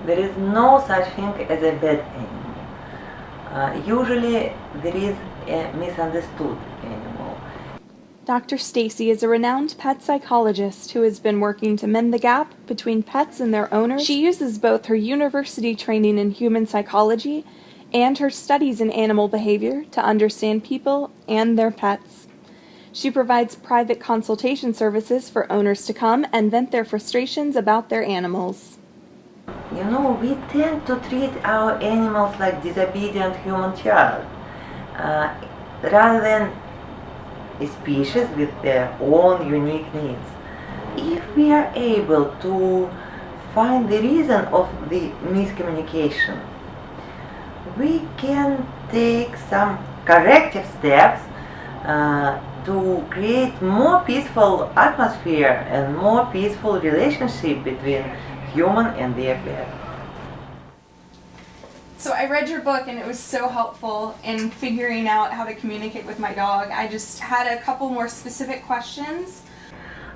there is no such thing as a bad animal. Usually there is a misunderstood animal. Dr. Stacey is a renowned pet psychologist who has been working to mend the gap between pets and their owners. She uses both her university training in human psychology and her studies in animal behavior to understand people and their pets. She provides private consultation services for owners to come and vent their frustrations about their animals. You know, we tend to treat our animals like disobedient human child, rather than a species with their own unique needs. If we are able to find the reason of the miscommunication, we can take some corrective steps to create more peaceful atmosphere and more peaceful relationship between human and their pet. So I read your book and it was so helpful in figuring out how to communicate with my dog. I just had a couple more specific questions.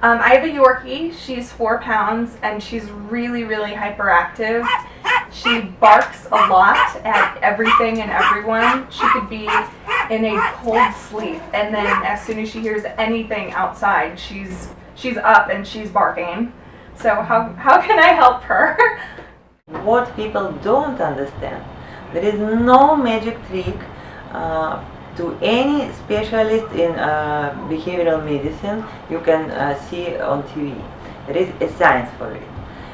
I have a Yorkie. She's 4 pounds and she's really, really hyperactive. She barks a lot at everything and everyone. She could be in a cold sleep and then as soon as she hears anything outside, she's up and she's barking. So how can I help her? What people don't understand, there is no magic trick to any specialist in behavioral medicine you can see on TV. There is a science for it.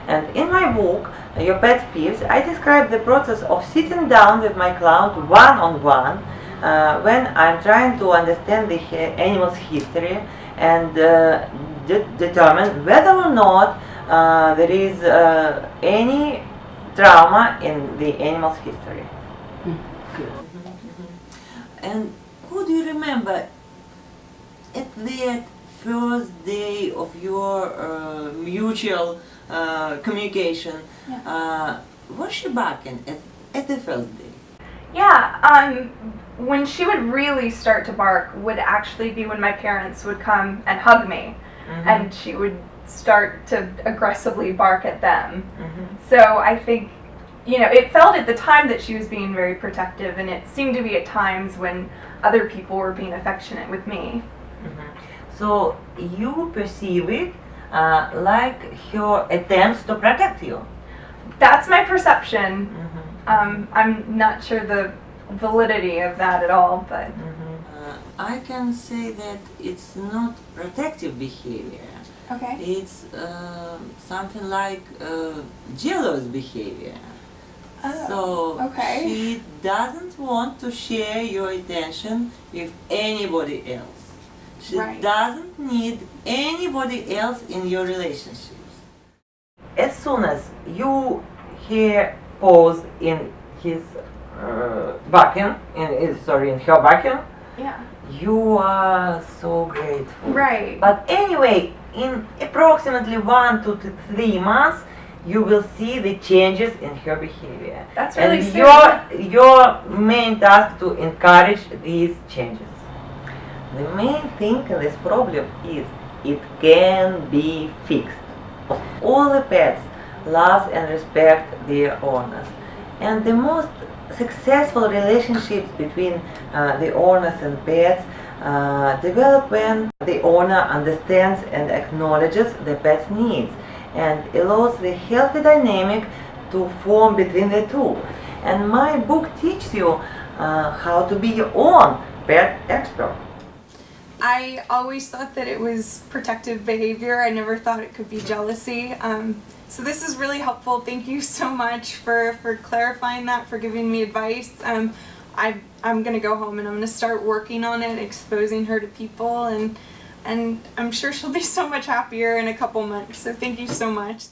And in my book, Your Pet's Peeves, I describe the process of sitting down with my client one-on-one when I'm trying to understand the animal's history and determine whether or not there is any trauma in the animal's history. Good. And could you remember at that first day of your mutual communication, was she barking at the first day? Yeah, when she would really start to bark would actually be when my parents would come and hug me, and she would start to aggressively bark at them. So I think, you know, it felt at the time that she was being very protective, and it seemed to be at times when other people were being affectionate with me. So you perceive it like her attempts to protect you? That's my perception. I'm not sure the validity of that at all, but I can say that it's not protective behavior. okay. It's something like jealous behavior. So okay. she doesn't want to share your attention with anybody else. She doesn't need anybody else in your relationships. As soon as you hear pause in his barking, in her barking, Yeah. you are so grateful. Right. But anyway, in approximately 1 to 3 months, you will see the changes in her behavior. That's really and your main task to encourage these changes. The main thing in this problem is it can be fixed. All the pets love and respect their owners, and the most successful relationships between the owners and pets develop when the owner understands and acknowledges the pet's needs and allows the healthy dynamic to form between the two. And my book teaches you how to be your own pet expert. I always thought that it was protective behavior. I never thought it could be jealousy. So this is really helpful. Thank you so much for clarifying that, for giving me advice. I'm going to go home and I'm going to start working on it, exposing her to people, and I'm sure she'll be so much happier in a couple months. So thank you so much.